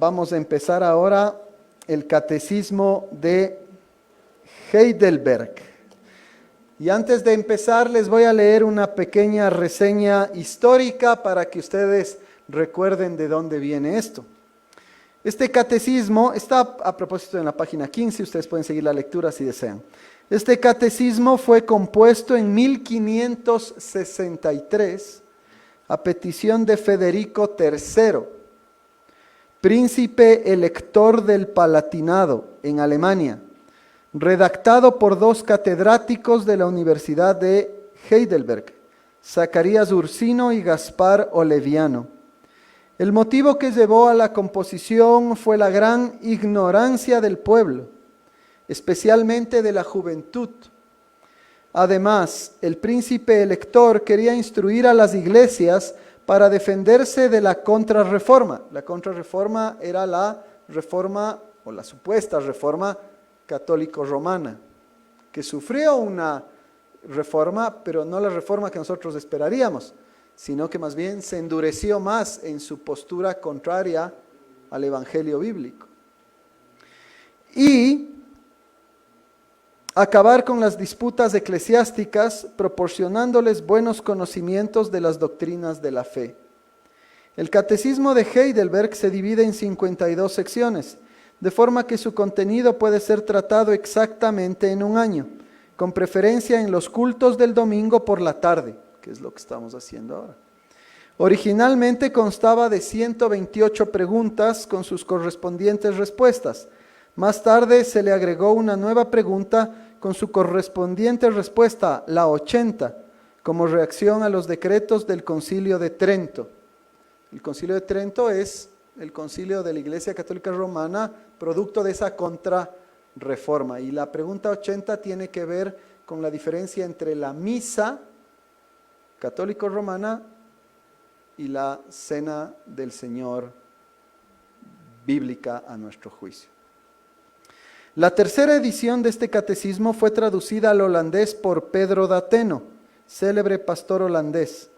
Vamos a empezar ahora el Catecismo de Heidelberg. Y antes de empezar les voy a leer una pequeña reseña histórica para que ustedes recuerden de dónde viene esto. Este catecismo está a propósito en la página 15, ustedes pueden seguir la lectura si desean. Este catecismo fue compuesto en 1563 a petición de Federico III, príncipe elector del Palatinado en Alemania, redactado por dos catedráticos de la Universidad de Heidelberg, Zacarías Ursino y Gaspar Oleviano. El motivo que llevó a la composición fue la gran ignorancia del pueblo, especialmente de la juventud. Además, el príncipe elector quería instruir a las iglesias para defenderse de la contrarreforma. La contrarreforma era la reforma o la supuesta reforma católico-romana, que sufrió una reforma, pero no la reforma que nosotros esperaríamos, sino que más bien se endureció más en su postura contraria al evangelio bíblico. Y acabar con las disputas eclesiásticas proporcionándoles buenos conocimientos de las doctrinas de la fe. El Catecismo de Heidelberg se divide en 52 secciones, de forma que su contenido puede ser tratado exactamente en un año, con preferencia en los cultos del domingo por la tarde, que es lo que estamos haciendo ahora. Originalmente constaba de 128 preguntas con sus correspondientes respuestas. Más tarde se le agregó una nueva pregunta con su correspondiente respuesta, la 80, como reacción a los decretos del Concilio de Trento. El Concilio de Trento es el concilio de la Iglesia Católica Romana, producto de esa contrarreforma. Y la pregunta 80 tiene que ver con la diferencia entre la misa católico-romana y la cena del Señor bíblica a nuestro juicio. La tercera edición de este catecismo fue traducida al holandés por Pedro d'Ateno, célebre pastor holandés.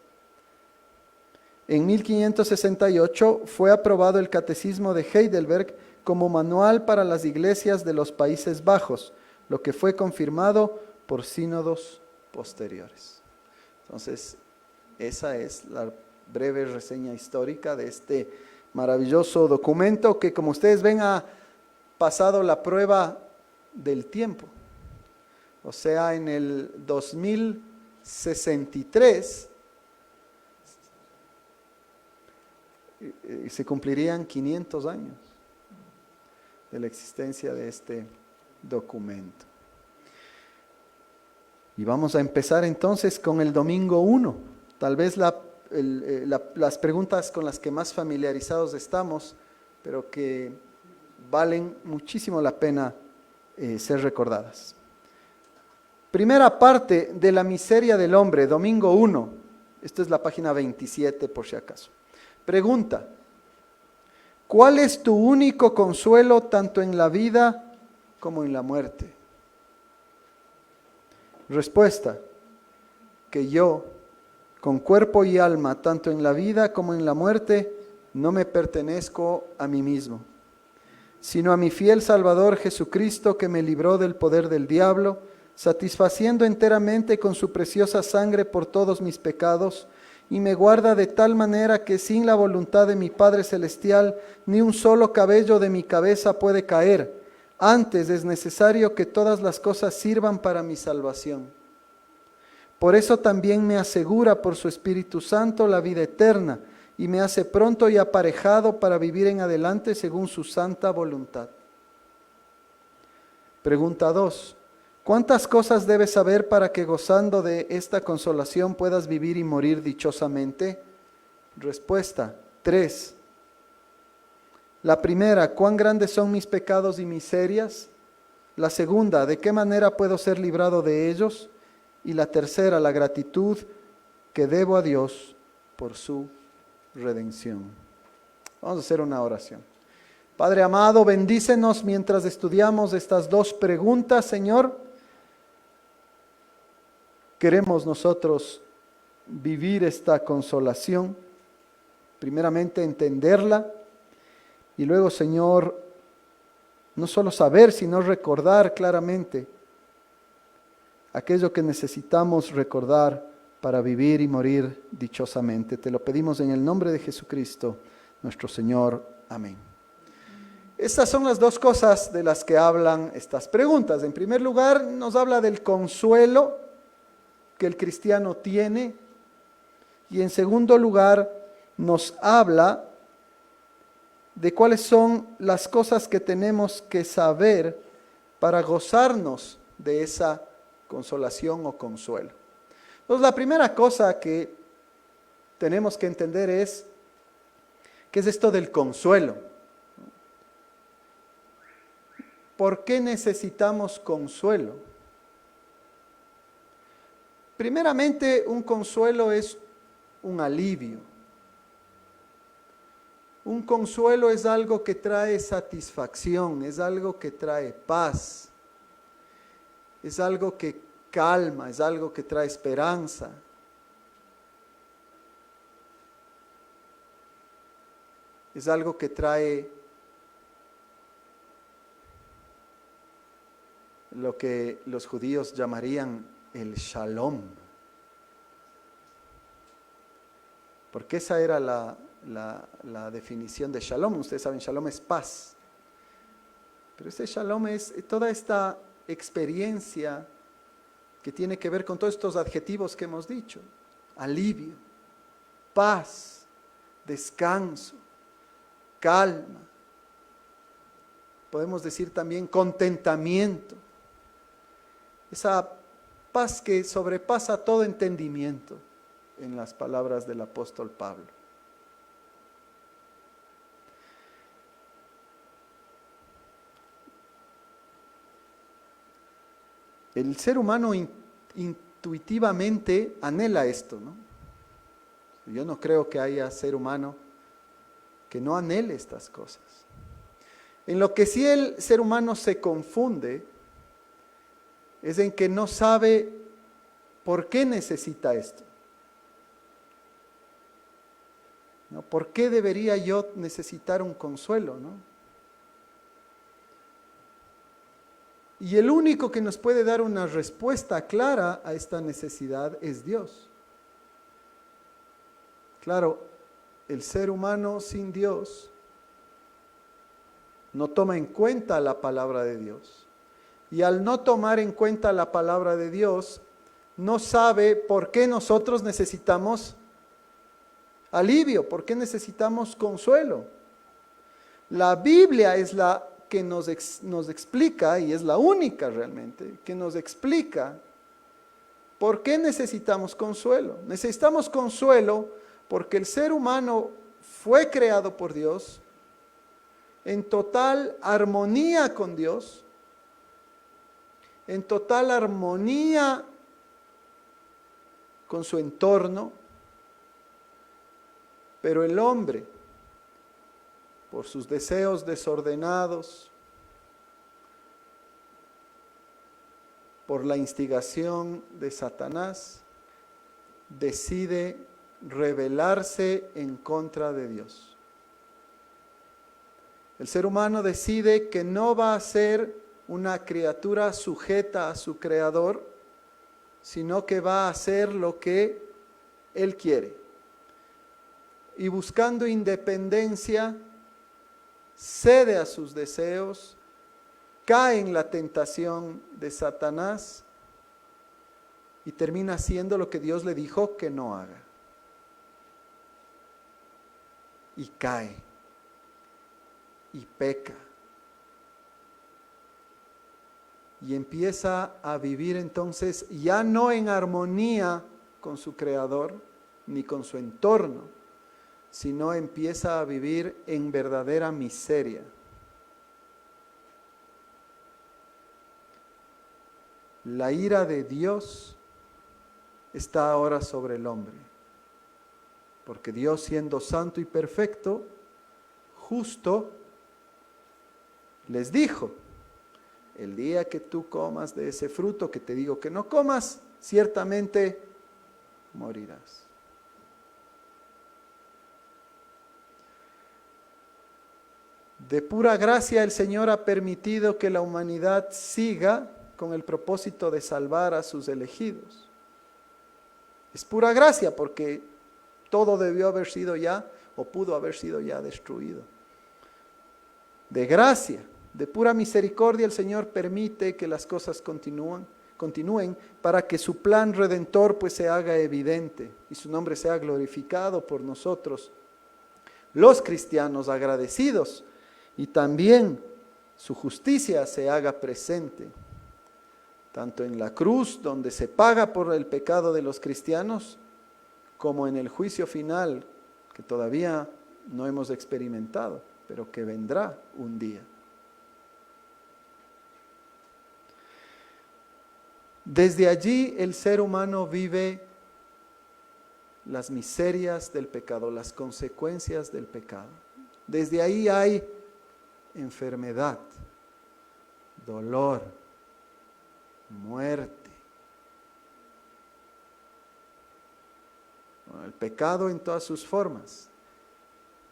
En 1568 fue aprobado el Catecismo de Heidelberg como manual para las iglesias de los Países Bajos, lo que fue confirmado por sínodos posteriores. Entonces, esa es la breve reseña histórica de este maravilloso documento que, como ustedes ven, ha pasado la prueba del tiempo. O sea, en el 2063 se cumplirían 500 años de la existencia de este documento. Y vamos a empezar entonces con el domingo 1. Tal vez las preguntas con las que más familiarizados estamos, pero que valen muchísimo la pena ser recordadas. Primera parte de la miseria del hombre, domingo 1. Esta es la página 27 por si acaso. Pregunta: ¿cuál es tu único consuelo tanto en la vida como en la muerte? Respuesta: que yo, con cuerpo y alma, tanto en la vida como en la muerte, no me pertenezco a mí mismo, sino a mi fiel Salvador Jesucristo, que me libró del poder del diablo, satisfaciendo enteramente con su preciosa sangre por todos mis pecados, y me guarda de tal manera que sin la voluntad de mi Padre Celestial, ni un solo cabello de mi cabeza puede caer. Antes es necesario que todas las cosas sirvan para mi salvación. Por eso también me asegura por su Espíritu Santo la vida eterna, y me hace pronto y aparejado para vivir en adelante según su santa voluntad. Pregunta 2. ¿Cuántas cosas debes saber para que gozando de esta consolación puedas vivir y morir dichosamente? Respuesta: 3. La primera: ¿cuán grandes son mis pecados y miserias? La segunda: ¿de qué manera puedo ser librado de ellos? Y la tercera: la gratitud que debo a Dios por su redención. Vamos a hacer una oración. Padre amado, bendícenos mientras estudiamos estas dos preguntas, Señor. Queremos nosotros vivir esta consolación, primeramente entenderla Y luego, Señor, no solo saber, sino recordar claramente aquello que necesitamos recordar para vivir y morir dichosamente. Te lo pedimos en el nombre de Jesucristo, nuestro Señor. Amén. Estas son las dos cosas de las que hablan estas preguntas. En primer lugar, nos habla del consuelo que el cristiano tiene. Y en segundo lugar, nos habla de cuáles son las cosas que tenemos que saber para gozarnos de esa consolación o consuelo. Entonces, la primera cosa que tenemos que entender es, ¿qué es esto del consuelo? ¿Por qué necesitamos consuelo? Primeramente, un consuelo es un alivio. Un consuelo es algo que trae satisfacción, es algo que trae paz, es algo que calma, es algo que trae esperanza. Es algo que trae lo que los judíos llamarían el shalom. Porque esa era la definición de shalom. Ustedes saben, shalom es paz. Pero ese shalom es toda esta experiencia que tiene que ver con todos estos adjetivos que hemos dicho. Alivio, paz, descanso, calma. Podemos decir también contentamiento. Esa paz que sobrepasa todo entendimiento, en las palabras del apóstol Pablo. El ser humano intuitivamente anhela esto, ¿no? Yo no creo que haya ser humano que no anhele estas cosas. En lo que sí el ser humano se confunde es en que no sabe por qué necesita esto. ¿No? ¿Por qué debería yo necesitar un consuelo, no? Y el único que nos puede dar una respuesta clara a esta necesidad es Dios. Claro, el ser humano sin Dios no toma en cuenta la palabra de Dios. Y al no tomar en cuenta la palabra de Dios, no sabe por qué nosotros necesitamos alivio, por qué necesitamos consuelo. La Biblia es la que nos explica, y es la única realmente, que nos explica por qué necesitamos consuelo. Necesitamos consuelo porque el ser humano fue creado por Dios en total armonía con Dios, en total armonía con su entorno, pero el hombre, por sus deseos desordenados, por la instigación de Satanás, decide rebelarse en contra de Dios. El ser humano decide que no va a ser una criatura sujeta a su creador, sino que va a hacer lo que él quiere. Y buscando independencia, cede a sus deseos, cae en la tentación de Satanás y termina haciendo lo que Dios le dijo que no haga. Y cae, y peca, y empieza a vivir entonces ya no en armonía con su creador, ni con su entorno, sino empieza a vivir en verdadera miseria. La ira de Dios está ahora sobre el hombre, porque Dios, siendo santo y perfecto, justo, les dijo: el día que tú comas de ese fruto que te digo que no comas, ciertamente morirás. De pura gracia el Señor ha permitido que la humanidad siga con el propósito de salvar a sus elegidos. Es pura gracia porque todo debió haber sido ya o pudo haber sido ya destruido. De gracia, de pura misericordia el Señor permite que las cosas continúen para que su plan redentor pues se haga evidente y su nombre sea glorificado por nosotros, los cristianos agradecidos, y también su justicia se haga presente, tanto en la cruz donde se paga por el pecado de los cristianos, como en el juicio final que todavía no hemos experimentado, pero que vendrá un día. Desde allí el ser humano vive las miserias del pecado, las consecuencias del pecado. Desde ahí hay enfermedad, dolor, muerte. Bueno, el pecado en todas sus formas: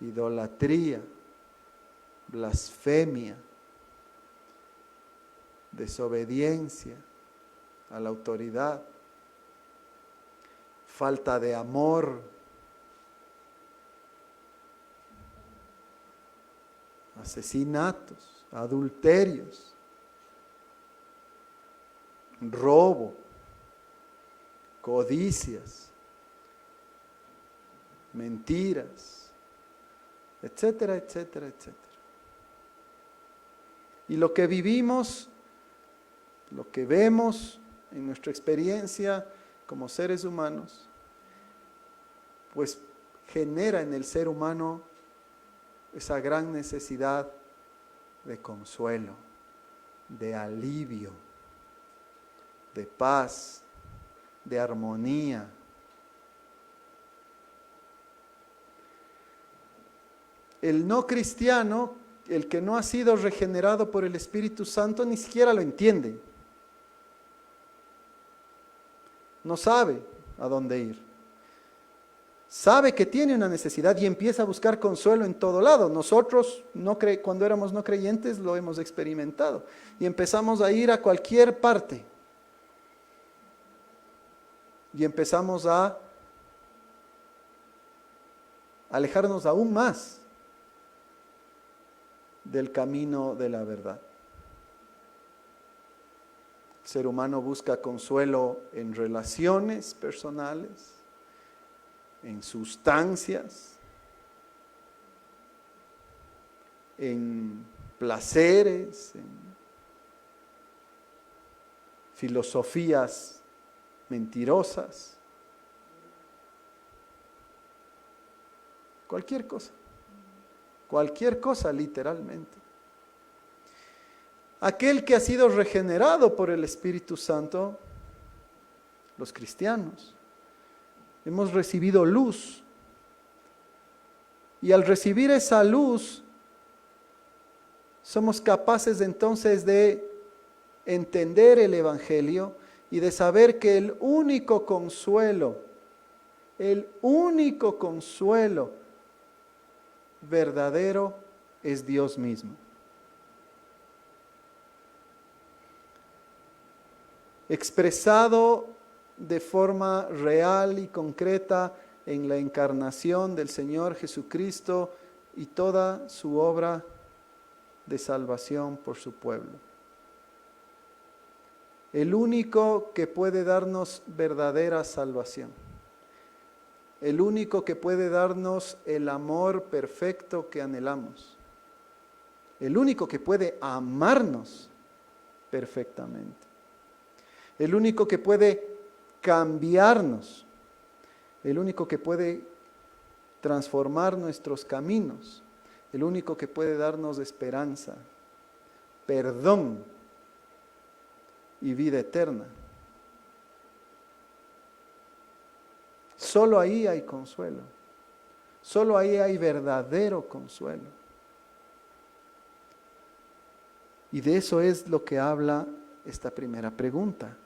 idolatría, blasfemia, desobediencia a la autoridad, falta de amor, asesinatos, adulterios, robo, codicias, mentiras, etcétera, etcétera, etcétera. Y lo que vivimos, lo que vemos en nuestra experiencia como seres humanos, pues genera en el ser humano esa gran necesidad de consuelo, de alivio, de paz, de armonía. El no cristiano, el que no ha sido regenerado por el Espíritu Santo, ni siquiera lo entiende. No sabe a dónde ir. Sabe que tiene una necesidad y empieza a buscar consuelo en todo lado. Nosotros, cuando éramos no creyentes, lo hemos experimentado. Y empezamos a ir a cualquier parte. Y empezamos a alejarnos aún más del camino de la verdad. El ser humano busca consuelo en relaciones personales, en sustancias, en placeres, en filosofías mentirosas, cualquier cosa literalmente. Aquel que ha sido regenerado por el Espíritu Santo, los cristianos, hemos recibido luz. Y al recibir esa luz, somos capaces entonces de entender el Evangelio y de saber que el único consuelo verdadero es Dios mismo. Expresado de forma real y concreta en la encarnación del Señor Jesucristo y toda su obra de salvación por su pueblo. El único que puede darnos verdadera salvación. El único que puede darnos el amor perfecto que anhelamos. El único que puede amarnos perfectamente. El único que puede cambiarnos. El único que puede transformar nuestros caminos. El único que puede darnos esperanza, perdón y vida eterna. Solo ahí hay consuelo. Solo ahí hay verdadero consuelo. Y de eso es lo que habla esta primera pregunta.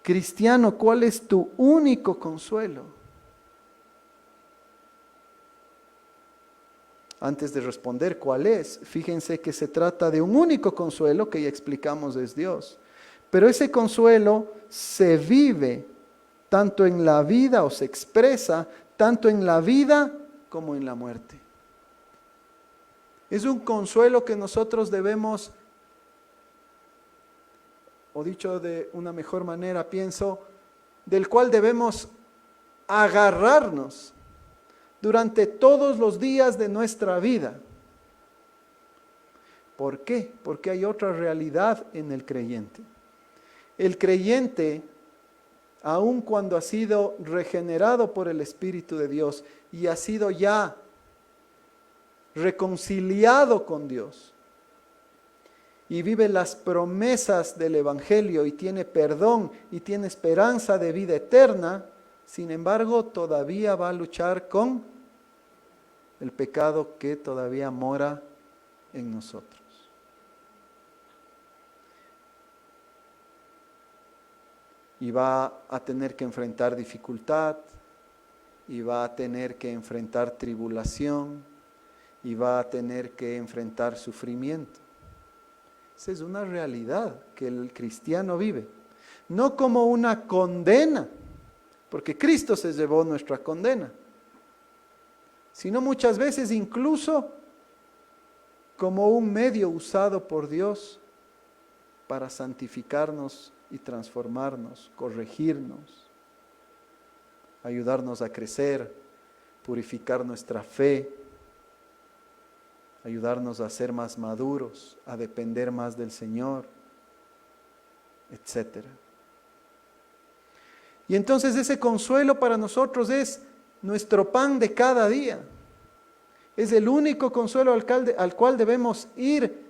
Cristiano, ¿cuál es tu único consuelo? Antes de responder cuál es, fíjense que se trata de un único consuelo que ya explicamos es Dios. Pero ese consuelo se vive tanto en la vida o se expresa tanto en la vida como en la muerte. Es un consuelo que nosotros debemos, o dicho de una mejor manera, pienso, del cual debemos agarrarnos durante todos los días de nuestra vida. ¿Por qué? Porque hay otra realidad en el creyente. El creyente, aun cuando ha sido regenerado por el Espíritu de Dios y ha sido ya reconciliado con Dios y vive las promesas del Evangelio y tiene perdón y tiene esperanza de vida eterna, sin embargo todavía va a luchar con el pecado que todavía mora en nosotros. Y va a tener que enfrentar dificultad, y va a tener que enfrentar tribulación, y va a tener que enfrentar sufrimiento. Esa es una realidad que el cristiano vive. No como una condena, porque Cristo se llevó nuestra condena, sino muchas veces incluso como un medio usado por Dios para santificarnos y transformarnos, corregirnos, ayudarnos a crecer, purificar nuestra fe, ayudarnos a ser más maduros, a depender más del Señor, etc. Y entonces ese consuelo para nosotros es nuestro pan de cada día. Es el único consuelo al cual debemos ir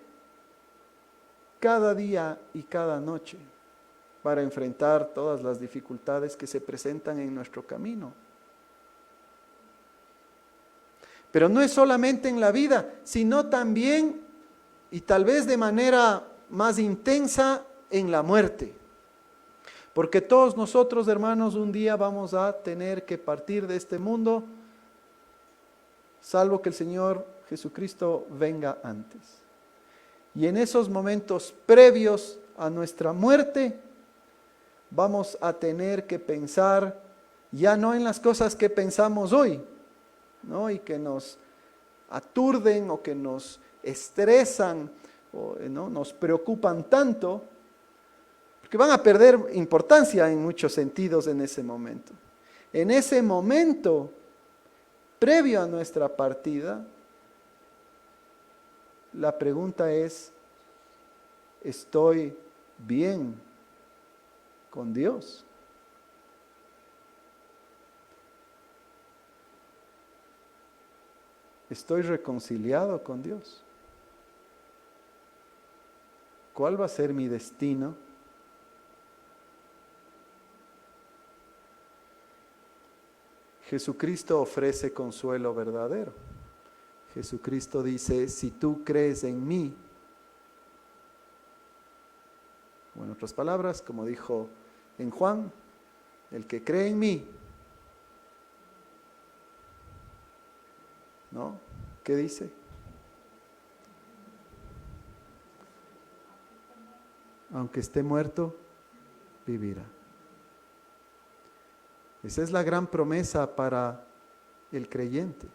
cada día y cada noche para enfrentar todas las dificultades que se presentan en nuestro camino. Pero no es solamente en la vida, sino también, y tal vez de manera más intensa, en la muerte. Porque todos nosotros, hermanos, un día vamos a tener que partir de este mundo, salvo que el Señor Jesucristo venga antes. Y en esos momentos previos a nuestra muerte, vamos a tener que pensar ya no en las cosas que pensamos hoy, ¿no? Y que nos aturden o que nos estresan o ¿no? nos preocupan tanto, porque van a perder importancia en muchos sentidos en ese momento. En ese momento, previo a nuestra partida, la pregunta es, ¿estoy bien con Dios? ¿Estoy reconciliado con Dios? ¿Cuál va a ser mi destino? Jesucristo ofrece consuelo verdadero. Jesucristo dice, si tú crees en mí, o en otras palabras, como dijo en Juan, el que cree en mí, ¿no? ¿Qué dice? Aunque esté muerto, vivirá. Esa es la gran promesa para el creyente.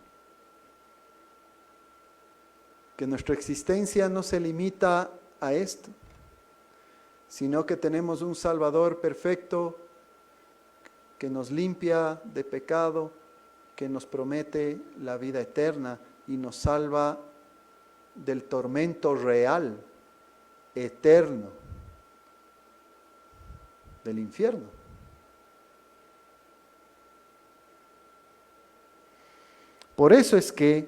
Que nuestra existencia no se limita a esto, sino que tenemos un Salvador perfecto que nos limpia de pecado, que nos promete la vida eterna y nos salva del tormento real, eterno, del infierno. Por eso es que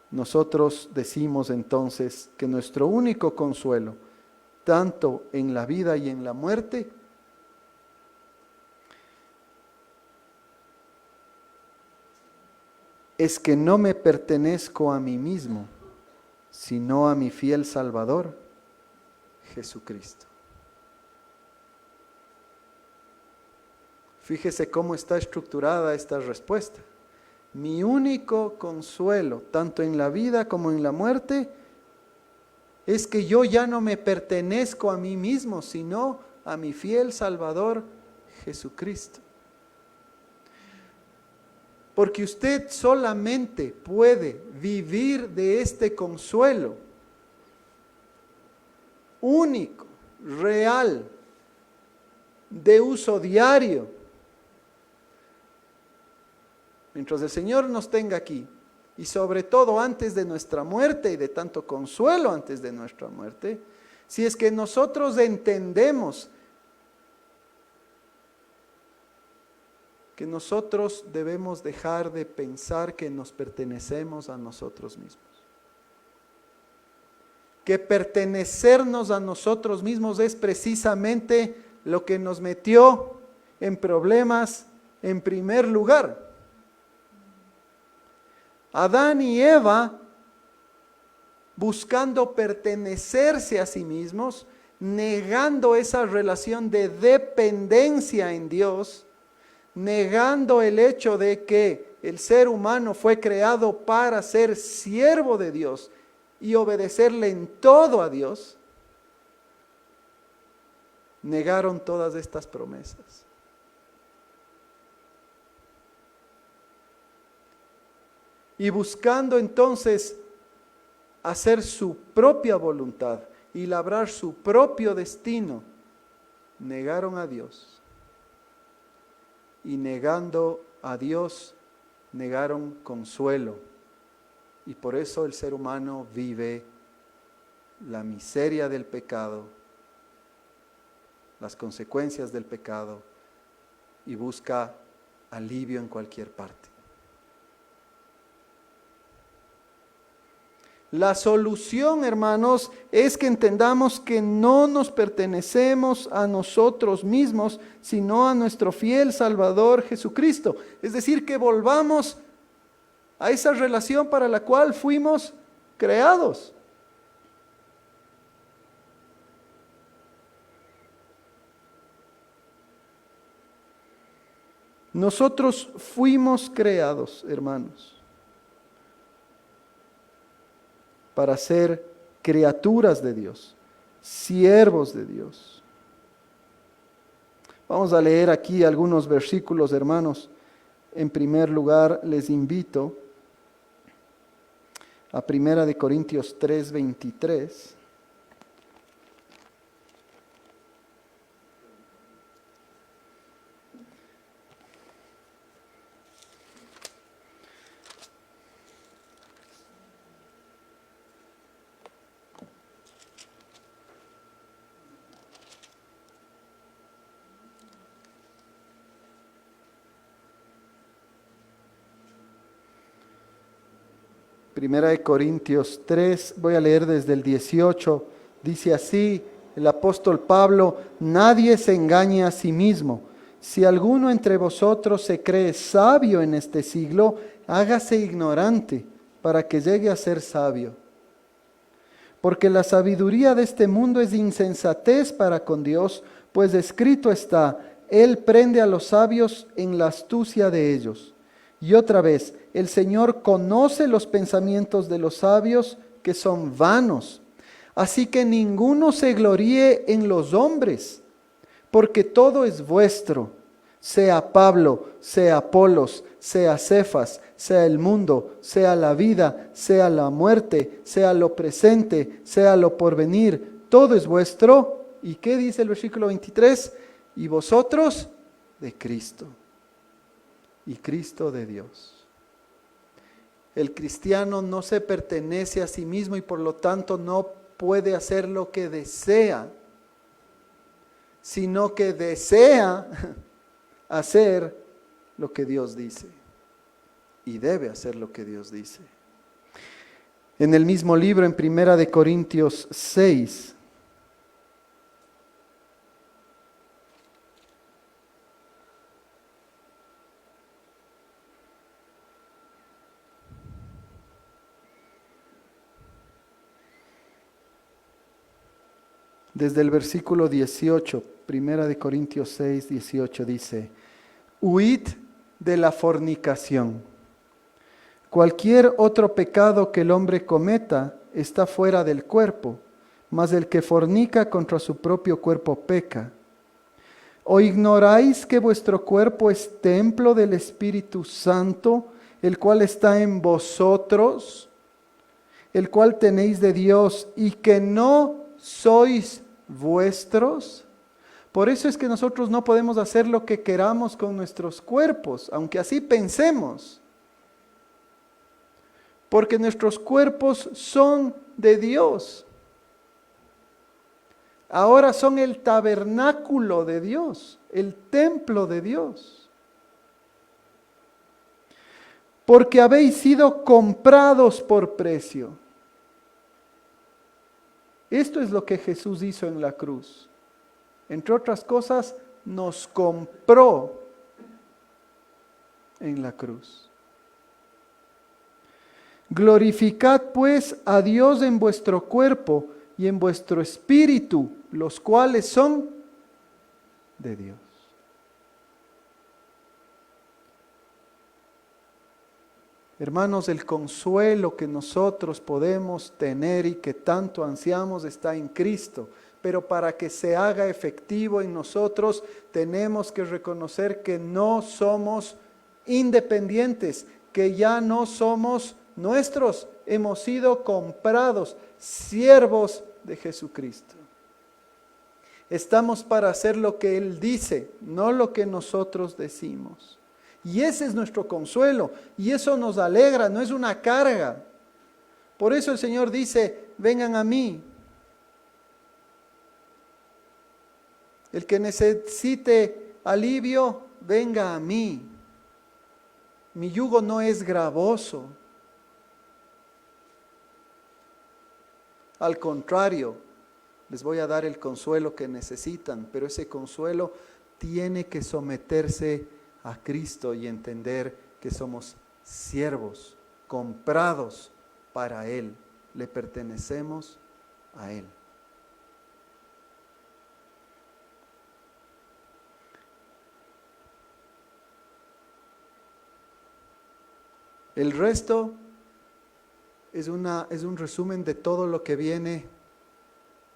nosotros decimos entonces que nuestro único consuelo, tanto en la vida y en la muerte, es que no me pertenezco a mí mismo, sino a mi fiel Salvador, Jesucristo. Fíjese cómo está estructurada esta respuesta. Mi único consuelo, tanto en la vida como en la muerte, es que yo ya no me pertenezco a mí mismo, sino a mi fiel Salvador Jesucristo. Porque usted solamente puede vivir de este consuelo único, real, de uso diario, mientras el Señor nos tenga aquí, y sobre todo antes de nuestra muerte y de tanto consuelo antes de nuestra muerte, si es que nosotros entendemos que nosotros debemos dejar de pensar que nos pertenecemos a nosotros mismos. Que pertenecernos a nosotros mismos es precisamente lo que nos metió en problemas en primer lugar. Adán y Eva, buscando pertenecerse a sí mismos, negando esa relación de dependencia en Dios, negando el hecho de que el ser humano fue creado para ser siervo de Dios y obedecerle en todo a Dios, negaron todas estas promesas. Y buscando entonces hacer su propia voluntad y labrar su propio destino, negaron a Dios. Y negando a Dios, negaron consuelo. Y por eso el ser humano vive la miseria del pecado, las consecuencias del pecado, y busca alivio en cualquier parte. La solución, hermanos, es que entendamos que no nos pertenecemos a nosotros mismos, sino a nuestro fiel Salvador Jesucristo. Es decir, que volvamos a esa relación para la cual fuimos creados. Nosotros fuimos creados, hermanos, para ser criaturas de Dios, siervos de Dios. Vamos a leer aquí algunos versículos, hermanos. En primer lugar, les invito a 1 Corintios 3:23. Primera de Corintios 3, voy a leer desde el 18, dice así el apóstol Pablo: nadie se engañe a sí mismo. Si alguno entre vosotros se cree sabio en este siglo, hágase ignorante para que llegue a ser sabio. Porque la sabiduría de este mundo es insensatez para con Dios, pues escrito está: Él prende a los sabios en la astucia de ellos. Y otra vez, el Señor conoce los pensamientos de los sabios, que son vanos. Así que ninguno se gloríe en los hombres, porque todo es vuestro, sea Pablo, sea Apolos, sea Cefas, sea el mundo, sea la vida, sea la muerte, sea lo presente, sea lo porvenir, todo es vuestro. ¿Y qué dice el versículo 23? Y vosotros de Cristo, y Cristo de Dios. El cristiano no se pertenece a sí mismo y por lo tanto no puede hacer lo que desea, sino que desea hacer lo que Dios dice y debe hacer lo que Dios dice. En el mismo libro, en 1 Corintios 6, desde el versículo 18, 1 Corintios 6, 18 dice: huid de la fornicación. Cualquier otro pecado que el hombre cometa está fuera del cuerpo, mas el que fornica contra su propio cuerpo peca. ¿O ignoráis que vuestro cuerpo es templo del Espíritu Santo, el cual está en vosotros, el cual tenéis de Dios, y que no sois vuestros? Por eso es que nosotros no podemos hacer lo que queramos con nuestros cuerpos, aunque así pensemos. Porque nuestros cuerpos son de Dios. Ahora son el tabernáculo de Dios, el templo de Dios. Porque habéis sido comprados por precio. Esto es lo que Jesús hizo en la cruz. Entre otras cosas, nos compró en la cruz. Glorificad pues a Dios en vuestro cuerpo y en vuestro espíritu, los cuales son de Dios. Hermanos, el consuelo que nosotros podemos tener y que tanto ansiamos está en Cristo. Pero para que se haga efectivo en nosotros, tenemos que reconocer que no somos independientes, que ya no somos nuestros, hemos sido comprados, siervos de Jesucristo. Estamos para hacer lo que Él dice, no lo que nosotros decimos. Y ese es nuestro consuelo, y eso nos alegra, no es una carga. Por eso el Señor dice, vengan a mí. El que necesite alivio, venga a mí. Mi yugo no es gravoso. Al contrario, les voy a dar el consuelo que necesitan, pero ese consuelo tiene que someterse a Cristo y entender que somos siervos, comprados para Él. Le pertenecemos a Él. El resto es un resumen de todo lo que viene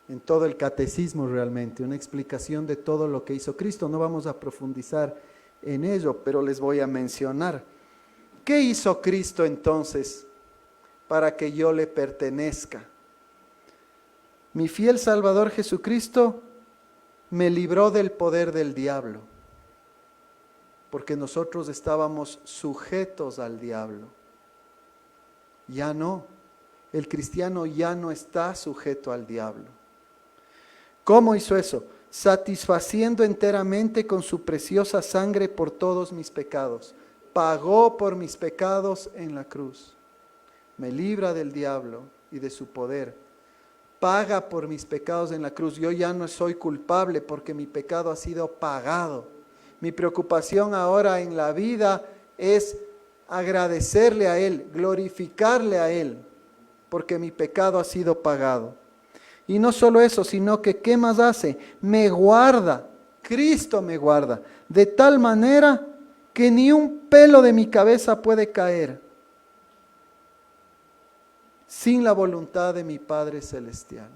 en todo el catecismo realmente, una explicación de todo lo que hizo Cristo. No vamos a profundizar en ello, pero les voy a mencionar. ¿Qué hizo Cristo entonces para que yo le pertenezca? Mi fiel Salvador Jesucristo me libró del poder del diablo, porque nosotros estábamos sujetos al diablo. Ya no, el cristiano ya no está sujeto al diablo. ¿Cómo hizo eso? Satisfaciendo enteramente con su preciosa sangre por todos mis pecados. Pagó por mis pecados en la cruz. Me libra del diablo y de su poder. Paga por mis pecados en la cruz. Yo ya no soy culpable porque mi pecado ha sido pagado. Mi preocupación ahora en la vida es agradecerle a Él, glorificarle a Él, porque mi pecado ha sido pagado. Y no solo eso, sino que ¿qué más hace? Me guarda, Cristo me guarda, de tal manera que ni un pelo de mi cabeza puede caer sin la voluntad de mi Padre Celestial.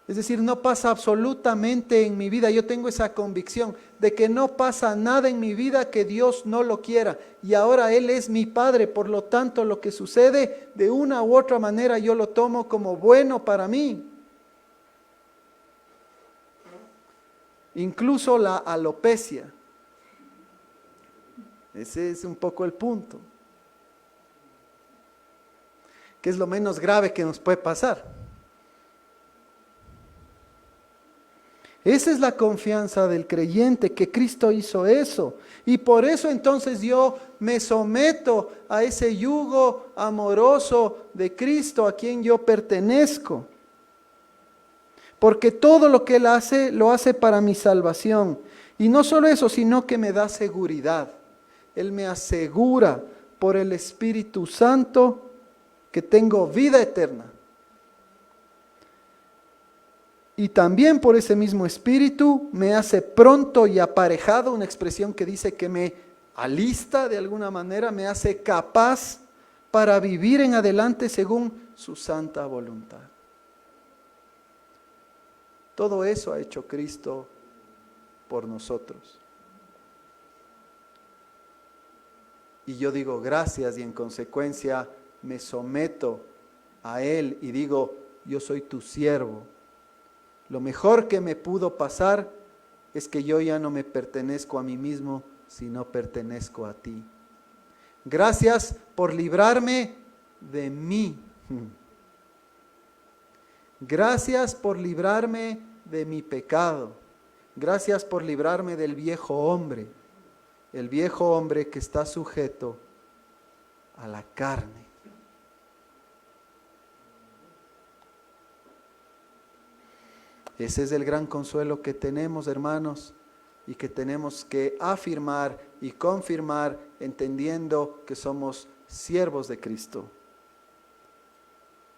Es decir, no pasa absolutamente en mi vida. Yo tengo esa convicción de que no pasa nada en mi vida que Dios no lo quiera. Y ahora Él es mi Padre, por lo tanto lo que sucede de una u otra manera yo lo tomo como bueno para mí. Incluso la alopecia. Ese es un poco el punto. ¿Qué es lo menos grave que nos puede pasar? Esa es la confianza del creyente, que Cristo hizo eso. Y por eso entonces yo me someto a ese yugo amoroso de Cristo a quien yo pertenezco. Porque todo lo que Él hace, lo hace para mi salvación. Y no solo eso, sino que me da seguridad. Él me asegura por el Espíritu Santo que tengo vida eterna. Y también por ese mismo Espíritu me hace pronto y aparejado, una expresión que dice que me alista de alguna manera, me hace capaz para vivir en adelante según su santa voluntad. Todo eso ha hecho Cristo por nosotros. Y yo digo gracias y en consecuencia me someto a Él y digo, yo soy tu siervo. Lo mejor que me pudo pasar es que yo ya no me pertenezco a mí mismo, sino pertenezco a ti. Gracias por librarme de mí. Gracias por librarme de mi pecado. Gracias por librarme del viejo hombre. El viejo hombre que está sujeto a la carne. Ese es el gran consuelo que tenemos, hermanos, y que tenemos que afirmar y confirmar entendiendo que somos siervos de Cristo.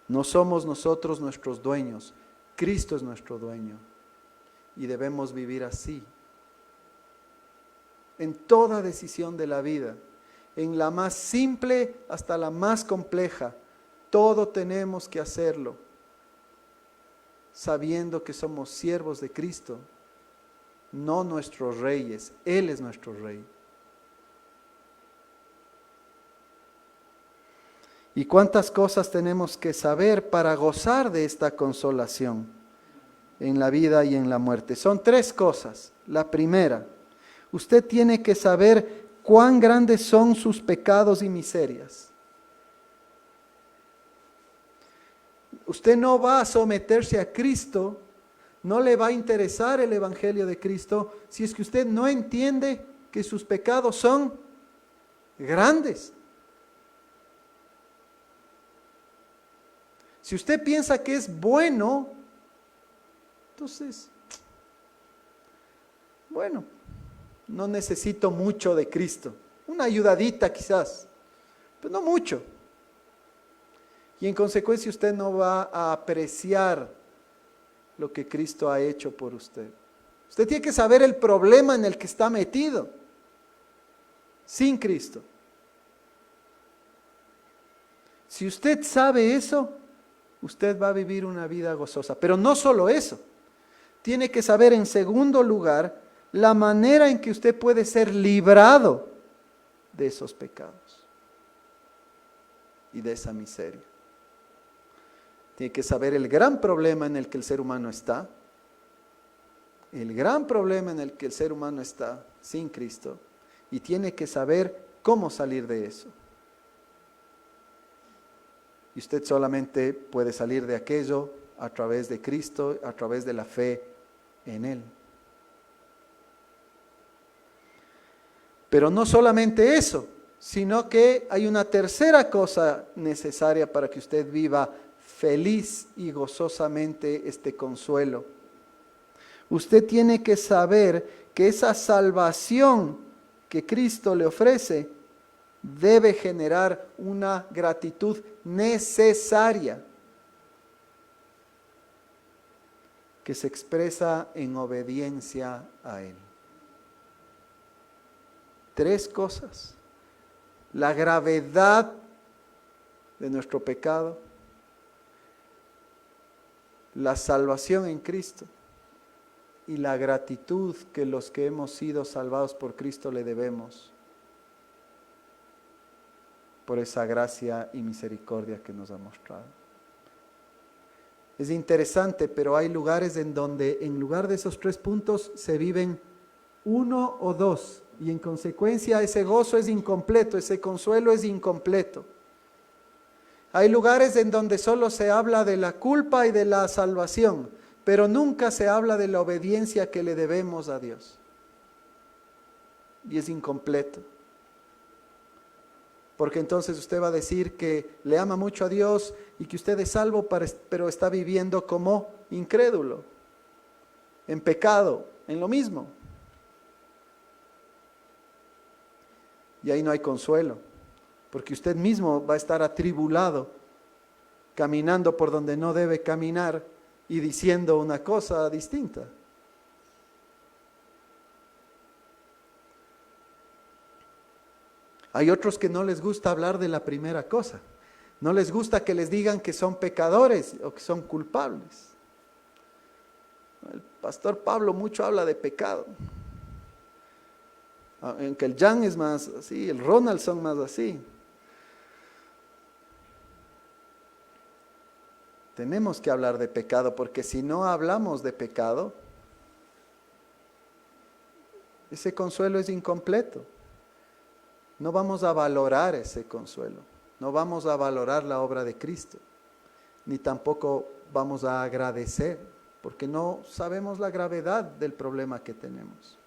No somos nosotros nuestros dueños, Cristo es nuestro dueño y debemos vivir así. En toda decisión de la vida, en la más simple hasta la más compleja, todo tenemos que hacerlo, sabiendo que somos siervos de Cristo, no nuestros reyes, Él es nuestro rey. ¿Y cuántas cosas tenemos que saber para gozar de esta consolación en la vida y en la muerte? Son 3 cosas. La primera, usted tiene que saber cuán grandes son sus pecados y miserias. Usted no va a someterse a Cristo, no le va a interesar el Evangelio de Cristo si es que usted no entiende que sus pecados son grandes. Si usted piensa que es bueno, entonces, bueno, no necesito mucho de Cristo. Una ayudadita quizás, pero no mucho. Y en consecuencia usted no va a apreciar lo que Cristo ha hecho por usted. Usted tiene que saber el problema en el que está metido, sin Cristo. Si usted sabe eso, usted va a vivir una vida gozosa. Pero no solo eso, tiene que saber en segundo lugar la manera en que usted puede ser librado de esos pecados y de esa miseria. Tiene que saber el gran problema en el que el ser humano está, el gran problema en el que el ser humano está sin Cristo, y tiene que saber cómo salir de eso. Y usted solamente puede salir de aquello a través de Cristo, a través de la fe en Él. Pero no solamente eso, sino que hay una tercera cosa necesaria para que usted viva feliz y gozosamente este consuelo. Usted tiene que saber que esa salvación que Cristo le ofrece debe generar una gratitud necesaria que se expresa en obediencia a Él. 3 cosas: la gravedad de nuestro pecado, la salvación en Cristo y la gratitud que los que hemos sido salvados por Cristo le debemos por esa gracia y misericordia que nos ha mostrado. Es interesante, pero hay lugares en donde en lugar de esos 3 puntos se viven 1 o 2 y en consecuencia ese gozo es incompleto, ese consuelo es incompleto. Hay lugares en donde solo se habla de la culpa y de la salvación, pero nunca se habla de la obediencia que le debemos a Dios. Y es incompleto. Porque entonces usted va a decir que le ama mucho a Dios y que usted es salvo, pero está viviendo como incrédulo, en pecado, en lo mismo. Y ahí no hay consuelo, porque usted mismo va a estar atribulado, caminando por donde no debe caminar y diciendo una cosa distinta. Hay otros que no les gusta hablar de la primera cosa. No les gusta que les digan que son pecadores o que son culpables. El pastor Pablo mucho habla de pecado. Aunque el Jan es más así, el Ronald son más así. Tenemos que hablar de pecado, porque si no hablamos de pecado, ese consuelo es incompleto. No vamos a valorar ese consuelo, no vamos a valorar la obra de Cristo, ni tampoco vamos a agradecer, porque no sabemos la gravedad del problema que tenemos.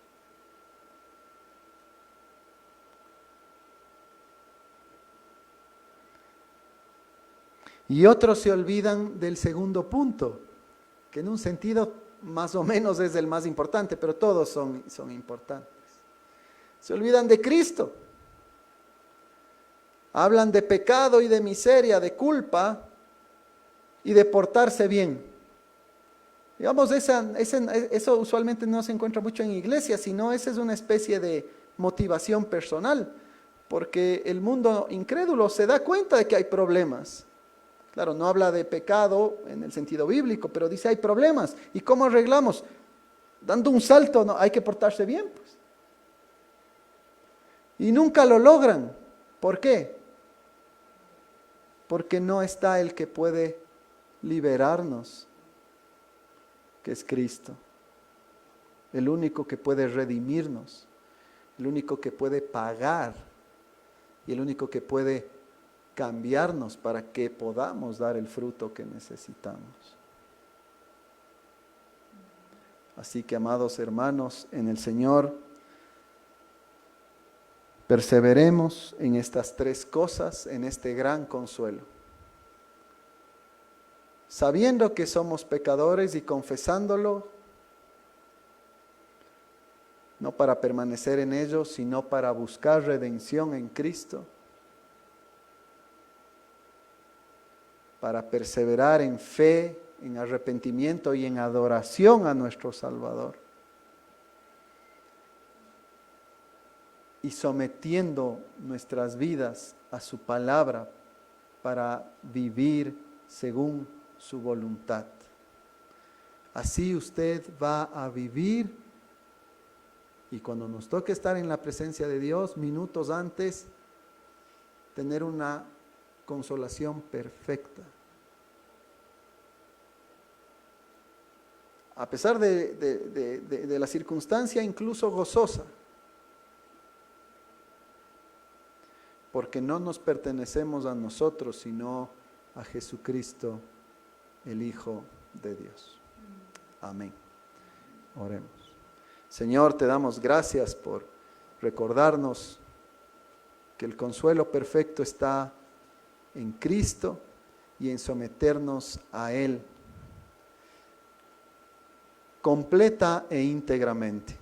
Y otros se olvidan del segundo punto, que en un sentido más o menos es el más importante, pero todos son importantes. Se olvidan de Cristo. Hablan de pecado y de miseria, de culpa y de portarse bien. Digamos, eso usualmente no se encuentra mucho en iglesias, sino esa es una especie de motivación personal, porque el mundo incrédulo se da cuenta de que hay problemas. Claro, no habla de pecado en el sentido bíblico, pero dice hay problemas. ¿Y cómo arreglamos? Dando un salto, no, hay que portarse bien, pues. Y nunca lo logran. ¿Por qué? Porque no está el que puede liberarnos, que es Cristo. El único que puede redimirnos, el único que puede pagar y el único que puede cambiarnos para que podamos dar el fruto que necesitamos. Así que, amados hermanos, en el Señor, perseveremos en estas tres cosas, en este gran consuelo. Sabiendo que somos pecadores y confesándolo, no para permanecer en ello, sino para buscar redención en Cristo, para perseverar en fe, en arrepentimiento y en adoración a nuestro Salvador. Y sometiendo nuestras vidas a su palabra para vivir según su voluntad. Así usted va a vivir, y cuando nos toque estar en la presencia de Dios, minutos antes, tener una consolación perfecta. A pesar de la circunstancia incluso gozosa, porque no nos pertenecemos a nosotros, sino a Jesucristo, el Hijo de Dios. Amén. Oremos. Señor, te damos gracias por recordarnos que el consuelo perfecto está en Cristo y en someternos a Él completa e íntegramente.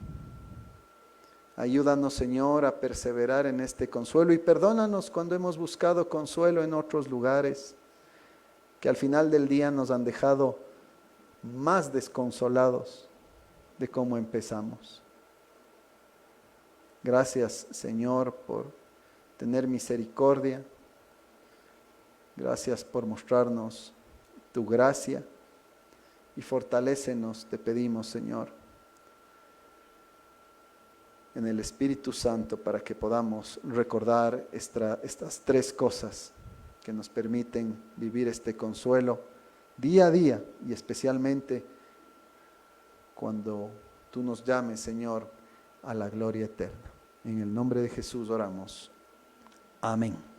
Ayúdanos, Señor, a perseverar en este consuelo y perdónanos cuando hemos buscado consuelo en otros lugares que al final del día nos han dejado más desconsolados de cómo empezamos. Gracias, Señor, por tener misericordia. Gracias por mostrarnos tu gracia y fortalécenos, te pedimos, Señor, en el Espíritu Santo para que podamos recordar estas tres cosas que nos permiten vivir este consuelo día a día y especialmente cuando tú nos llames, Señor, a la gloria eterna. En el nombre de Jesús oramos. Amén.